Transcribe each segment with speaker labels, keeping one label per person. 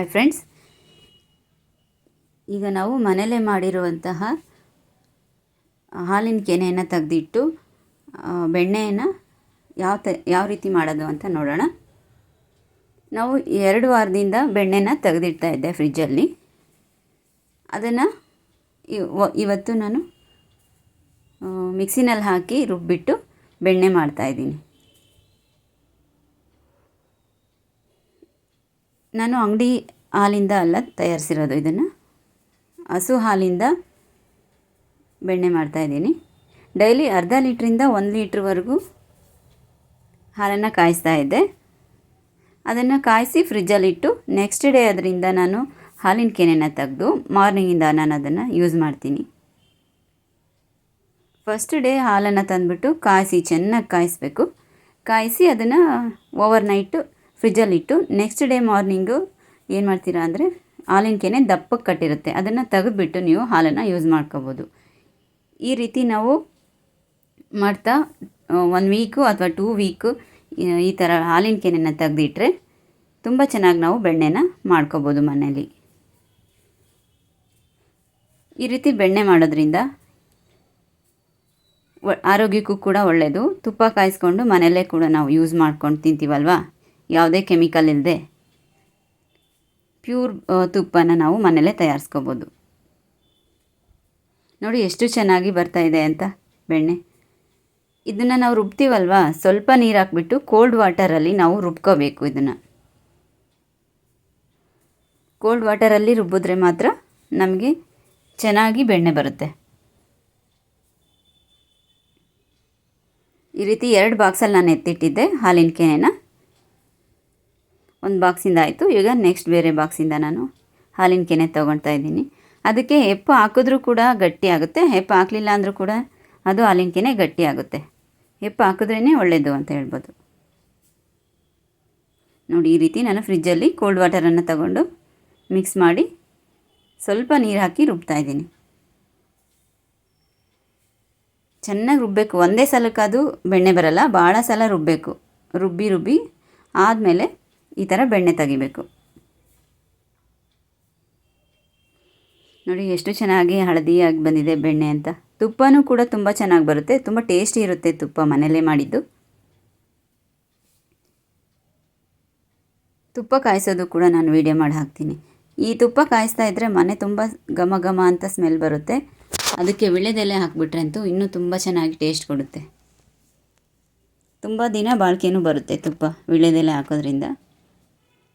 Speaker 1: Hi friends, ಈಗ ನಾವು ಮನೆಯಲ್ಲೇ ಮಾಡಿರುವಂತಹ ಹಾಲಿನ ಕೆನೆಯನ್ನು ತೆಗೆದಿಟ್ಟು ಬೆಣ್ಣೆಯನ್ನು ಯಾವ ರೀತಿ ಮಾಡೋದು ಅಂತ ನೋಡೋಣ. ನಾವು 2 ವಾರದಿಂದ ಬೆಣ್ಣೆನ ತೆಗೆದಿಡ್ತಾ ಇದ್ದೆ ಫ್ರಿಜ್ಜಲ್ಲಿ. ಅದನ್ನು ಇವತ್ತು ನಾನು ಮಿಕ್ಸಿನಲ್ಲಿ ಹಾಕಿ ರುಬ್ಬಿಟ್ಟು ಬೆಣ್ಣೆ ಮಾಡ್ತಾಯಿದ್ದೀನಿ. ನಾನು ಅಂಗಡಿ ಹಾಲಿಂದ ಅಲ್ಲ ತಯಾರಿಸಿರೋದು, ಇದನ್ನು ಹಸು ಹಾಲಿಂದ ಬೆಣ್ಣೆ ಮಾಡ್ತಾಯಿದ್ದೀನಿ. ಡೈಲಿ ಅರ್ಧ ಲೀಟ್ರಿಂದ 1 ಲೀಟ್ರ್ವರೆಗೂ ಹಾಲನ್ನು ಕಾಯಿಸ್ತಾ ಇದ್ದೆ. ಅದನ್ನು ಕಾಯಿಸಿ ಫ್ರಿಜ್ಜಲ್ಲಿಟ್ಟು ನೆಕ್ಸ್ಟ್ ಡೇ ಅದರಿಂದ ನಾನು ಹಾಲಿನ ಕೆನೆನ ತೆಗೆದು ಮಾರ್ನಿಂಗಿಂದ ನಾನು ಅದನ್ನು ಯೂಸ್ ಮಾಡ್ತೀನಿ. ಫಸ್ಟ್ ಡೇ ಹಾಲನ್ನು ತಂದುಬಿಟ್ಟು ಚೆನ್ನಾಗಿ ಕಾಯಿಸಬೇಕು. ಕಾಯಿಸಿ ಅದನ್ನು ಓವರ್ ನೈಟು ಫ್ರಿಜ್ಜಲ್ಲಿಟ್ಟು ನೆಕ್ಸ್ಟ್ ಡೇ ಮಾರ್ನಿಂಗು ಏನು ಮಾಡ್ತೀರಾ ಅಂದರೆ ಹಾಲಿನ ಕೆನೆ ದಪ್ಪಕ್ಕೆ ಕಟ್ಟಿರುತ್ತೆ, ಅದನ್ನು ತೆಗೆದುಬಿಟ್ಟು ನೀವು ಹಾಲನ್ನು ಯೂಸ್ ಮಾಡ್ಕೋಬೋದು. ಈ ರೀತಿ ನಾವು ಮಾಡ್ತಾ 1 ವೀಕು ಅಥವಾ 2 ವೀಕು ಈ ಥರ ಹಾಲಿನ ಕೆನೆನ ತೆಗೆದಿಟ್ರೆ ತುಂಬ ಚೆನ್ನಾಗಿ ನಾವು ಬೆಣ್ಣೆನ ಮಾಡ್ಕೋಬೋದು ಮನೇಲಿ. ಈ ರೀತಿ ಬೆಣ್ಣೆ ಮಾಡೋದ್ರಿಂದ ಆರೋಗ್ಯಕ್ಕೂ ಕೂಡ ಒಳ್ಳೆಯದು. ತುಪ್ಪ ಕಾಯಿಸ್ಕೊಂಡು ಮನೆಯಲ್ಲೇ ಕೂಡ ನಾವು ಯೂಸ್ ಮಾಡ್ಕೊಂಡು ತಿಂತೀವಲ್ವ, ಯಾವುದೇ ಕೆಮಿಕಲ್ ಇಲ್ಲದೆ ಪ್ಯೂರ್ ತುಪ್ಪನ ನಾವು ಮನೆಯಲ್ಲೇ ತಯಾರಿಸ್ಕೋಬೋದು. ನೋಡಿ ಎಷ್ಟು ಚೆನ್ನಾಗಿ ಬರ್ತಾಯಿದೆ ಅಂತ ಬೆಣ್ಣೆ. ಇದನ್ನು ನಾವು ರುಬ್ತೀವಲ್ವ, ಸ್ವಲ್ಪ ನೀರು ಹಾಕ್ಬಿಟ್ಟು ಕೋಲ್ಡ್ ವಾಟರಲ್ಲಿ ನಾವು ರುಬ್ಕೋಬೇಕು. ಇದನ್ನು ಕೋಲ್ಡ್ ವಾಟರಲ್ಲಿ ರುಬ್ಬಿದ್ರೆ ಮಾತ್ರ ನಮಗೆ ಚೆನ್ನಾಗಿ ಬೆಣ್ಣೆ ಬರುತ್ತೆ. ಈ ರೀತಿ 2 ಬಾಕ್ಸಲ್ಲಿ ನಾನು ಎತ್ತಿಟ್ಟಿದ್ದೆ ಹಾಲಿನ ಕೆನೆನ. 1 ಬಾಕ್ಸಿಂದ ಆಯಿತು. ಈಗ ನೆಕ್ಸ್ಟ್ ಬೇರೆ ಬಾಕ್ಸಿಂದ ನಾನು ಹಾಲಿನ ಕೆನೆ ತೊಗೊಳ್ತಾ ಇದ್ದೀನಿ. ಅದಕ್ಕೆ ಹೆಪ್ಪು ಹಾಕಿದ್ರೂ ಕೂಡ ಗಟ್ಟಿ ಆಗುತ್ತೆ, ಹೆಪ್ಪು ಹಾಕಲಿಲ್ಲ ಅಂದರೂ ಕೂಡ ಅದು ಹಾಲಿನ ಕೆನೆ ಗಟ್ಟಿ ಆಗುತ್ತೆ. ಹೆಪ್ಪು ಹಾಕಿದ್ರೇ ಒಳ್ಳೆಯದು ಅಂತ ಹೇಳ್ಬೋದು. ನೋಡಿ, ಈ ರೀತಿ ನಾನು ಫ್ರಿಜ್ಜಲ್ಲಿ ಕೋಲ್ಡ್ ವಾಟರನ್ನು ತಗೊಂಡು ಮಿಕ್ಸ್ ಮಾಡಿ ಸ್ವಲ್ಪ ನೀರು ಹಾಕಿ ರುಬ್ತಾ ಇದ್ದೀನಿ. ಚೆನ್ನಾಗಿ ರುಬ್ಬಬೇಕು. ಒಂದೇ ಸಲಕ್ಕೆ ಅದು ಬೆಣ್ಣೆ ಬರಲ್ಲ, ಭಾಳ ಸಲ ರುಬ್ಬಬೇಕು. ರುಬ್ಬಿ ಆದಮೇಲೆ ಈ ಥರ ಬೆಣ್ಣೆ ತೆಗಿಬೇಕು. ನೋಡಿ ಎಷ್ಟು ಚೆನ್ನಾಗಿ ಹಳದಿಯಾಗಿ ಬಂದಿದೆ ಬೆಣ್ಣೆ ಅಂತ. ತುಪ್ಪನೂ ಕೂಡ ತುಂಬ ಚೆನ್ನಾಗಿ ಬರುತ್ತೆ, ತುಂಬ ಟೇಸ್ಟಿ ಇರುತ್ತೆ ತುಪ್ಪ ಮನೆಯಲ್ಲೇ ಮಾಡಿದ್ದು. ತುಪ್ಪ ಕಾಯಿಸೋದು ಕೂಡ ನಾನು ವಿಡಿಯೋ ಮಾಡಿ ಹಾಕ್ತೀನಿ. ಈ ತುಪ್ಪ ಕಾಯಿಸ್ತಾ ಇದ್ದರೆ ಮನೆ ತುಂಬ ಘಮ ಘಮ ಅಂತ ಸ್ಮೆಲ್ ಬರುತ್ತೆ. ಅದಕ್ಕೆ ವೀಳ್ಯದೆಲೆ ಹಾಕಿಬಿಟ್ರೆ ಅಂತೂ ಇನ್ನೂ ತುಂಬ ಚೆನ್ನಾಗಿ ಟೇಸ್ಟ್ ಕೊಡುತ್ತೆ. ತುಂಬ ದಿನ ಬಾಳಿಕೆನೂ ಬರುತ್ತೆ ತುಪ್ಪ ವೀಳ್ಯದೆಲೆ ಹಾಕೋದ್ರಿಂದ.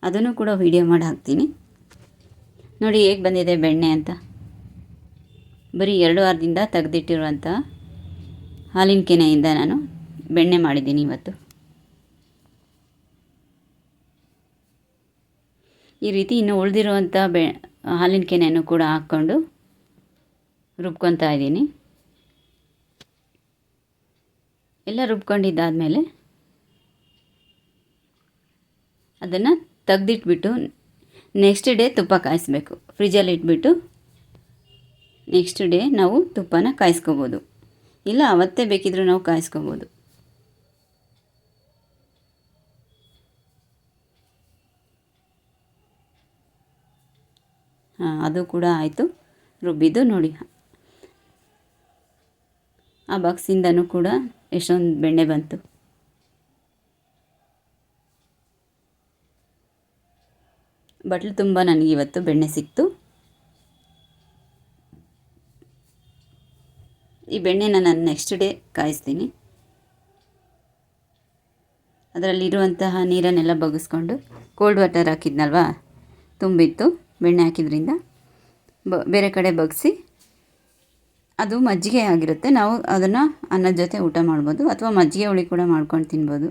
Speaker 1: ಅದನ್ನು ಕೂಡ ವಿಡಿಯೋ ಮಾಡಿ ಹಾಕ್ತೀನಿ. ನೋಡಿ ಹೇಗೆ ಬಂದಿದೆ ಬೆಣ್ಣೆ ಅಂತ. ಬರೀ 2 ವಾರದಿಂದ ತೆಗೆದಿಟ್ಟಿರುವಂಥ ಹಾಲಿನ ಕೆನೆಯಿಂದ ನಾನು ಬೆಣ್ಣೆ ಮಾಡಿದ್ದೀನಿ ಇವತ್ತು. ಈ ರೀತಿ ಇನ್ನು ಉಳಿದಿರುವಂಥ ಹಾಲಿನ ಕೆನೆಯನ್ನು ಕೂಡ ಹಾಕ್ಕೊಂಡು ರುಬ್ಕೊತಾ ಇದ್ದೀನಿ. ಎಲ್ಲ ರುಬ್ಕೊಂಡಿದ್ದಾದಮೇಲೆ ಅದನ್ನು ತೆಗೆದಿಟ್ಬಿಟ್ಟು ನೆಕ್ಸ್ಟ್ ಡೇ ತುಪ್ಪ ಕಾಯಿಸ್ಬೇಕು. ಫ್ರಿಜ್ಜಲ್ಲಿ ಇಟ್ಬಿಟ್ಟು ನೆಕ್ಸ್ಟ್ ಡೇ ನಾವು ತುಪ್ಪನ ಕಾಯಿಸ್ಕೋಬೋದು, ಇಲ್ಲ ಅವತ್ತೇ ಬೇಕಿದ್ರೂ ನಾವು ಕಾಯಿಸ್ಕೋಬೋದು. ಅದು ಕೂಡ ಆಯಿತು ರುಬ್ಬಿದ್ದು. ನೋಡಿ, ಆ ಬಾಕ್ಸಿಂದನೂ ಕೂಡ ಎಷ್ಟೊಂದು ಬೆಣ್ಣೆ ಬಂತು. ಬಟ್ಲು ತುಂಬ ನನಗಿವತ್ತು ಬೆಣ್ಣೆ ಸಿಕ್ತು. ಈ ಬೆಣ್ಣೆನ ನಾನು ನೆಕ್ಸ್ಟ್ ಡೇ ಕಾಯಿಸ್ತೀನಿ. ಅದರಲ್ಲಿರುವಂತಹ ನೀರನ್ನೆಲ್ಲ ಬಗ್ಗಿಸ್ಕೊಂಡು ಕೋಲ್ಡ್ ವಾಟರ್ ಹಾಕಿದ್ನಲ್ವ, ತುಂಬಿತ್ತು ಬೆಣ್ಣೆ ಹಾಕಿದ್ರಿಂದ ಬೇರೆ ಕಡೆ ಬಗ್ಗಿಸಿ, ಅದು ಮಜ್ಜಿಗೆ ಆಗಿರುತ್ತೆ. ನಾವು ಅದನ್ನು ಅನ್ನದ ಜೊತೆ ಊಟ ಮಾಡ್ಬೋದು, ಅಥವಾ ಮಜ್ಜಿಗೆ ಹುಳಿ ಕೂಡ ಮಾಡ್ಕೊಂಡು ತಿನ್ಬೋದು.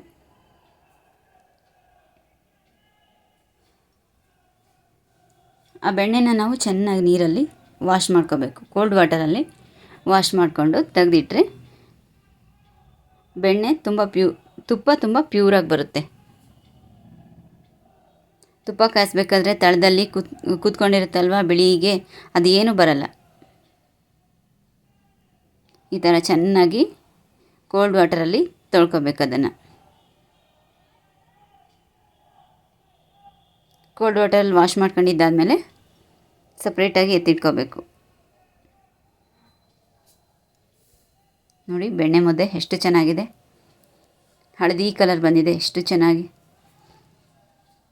Speaker 1: ಆ ಬೆಣ್ಣೆನ ನಾವು ಚೆನ್ನಾಗಿ ನೀರಲ್ಲಿ ವಾಶ್ ಮಾಡ್ಕೋಬೇಕು. ಕೋಲ್ಡ್ ವಾಟರಲ್ಲಿ ವಾಶ್ ಮಾಡಿಕೊಂಡು ತೆಗೆದಿಟ್ರೆ ಬೆಣ್ಣೆ ತುಪ್ಪ ತುಂಬ ಪ್ಯೂರಾಗಿ ಬರುತ್ತೆ. ತುಪ್ಪ ಕಾಯಿಸ್ಬೇಕಾದ್ರೆ ತಳದಲ್ಲಿ ಕೂತ್ಕೊಂಡಿರುತ್ತಲ್ವ ಬಿಳಿಗೆ, ಅದು ಏನೂ ಬರಲ್ಲ. ಈ ಥರ ಚೆನ್ನಾಗಿ ಕೋಲ್ಡ್ ವಾಟರಲ್ಲಿ ತೊಳ್ಕೊಬೇಕು. ಅದನ್ನು ಕೋಲ್ಡ್ ವಾಟರಲ್ಲಿ ವಾಶ್ ಮಾಡ್ಕೊಂಡಿದ್ದಾದಮೇಲೆ ಸಪ್ರೇಟಾಗಿ ಎತ್ತಿಟ್ಕೋಬೇಕು. ನೋಡಿ ಬೆಣ್ಣೆ ಮುದ್ದೆ ಎಷ್ಟು ಚೆನ್ನಾಗಿದೆ, ಹಳದಿ ಕಲರ್ ಬಂದಿದೆ, ಎಷ್ಟು ಚೆನ್ನಾಗಿ.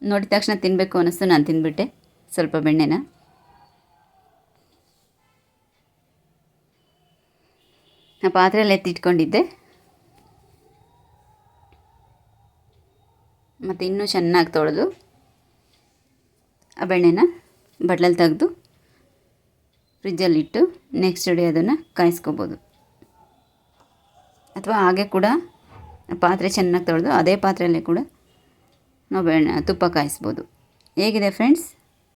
Speaker 1: ನೋಡಿದ ತಕ್ಷಣ ತಿನ್ನಬೇಕು ಅನ್ನಿಸ್ತು, ನಾನು ತಿಂದ್ಬಿಟ್ಟೆ ಸ್ವಲ್ಪ ಬೆಣ್ಣೆನ. ಆ ಪಾತ್ರೆಯಲ್ಲಿ ಎತ್ತಿಟ್ಕೊಂಡಿದ್ದೆ. ಮತ್ತು ಇನ್ನೂ ಚೆನ್ನಾಗಿ ತೊಳೆದು ಆ ಬೆಣ್ಣೆನ ಬಟ್ಲಲ್ಲಿ ತೆಗೆದು ಫ್ರಿಜ್ಜಲ್ಲಿಟ್ಟು ನೆಕ್ಸ್ಟ್ ಡೇ ಅದನ್ನು ಕಾಯಿಸ್ಕೋಬೋದು. ಅಥವಾ ಹಾಗೆ ಕೂಡ ಪಾತ್ರೆ ಚೆನ್ನಾಗಿ ತೊಳೆದು ಅದೇ ಪಾತ್ರೆಯಲ್ಲೇ ಕೂಡ ನಾವು ತುಪ್ಪ ಕಾಯಿಸ್ಬೋದು. ಹೇಗಿದೆ ಫ್ರೆಂಡ್ಸ್?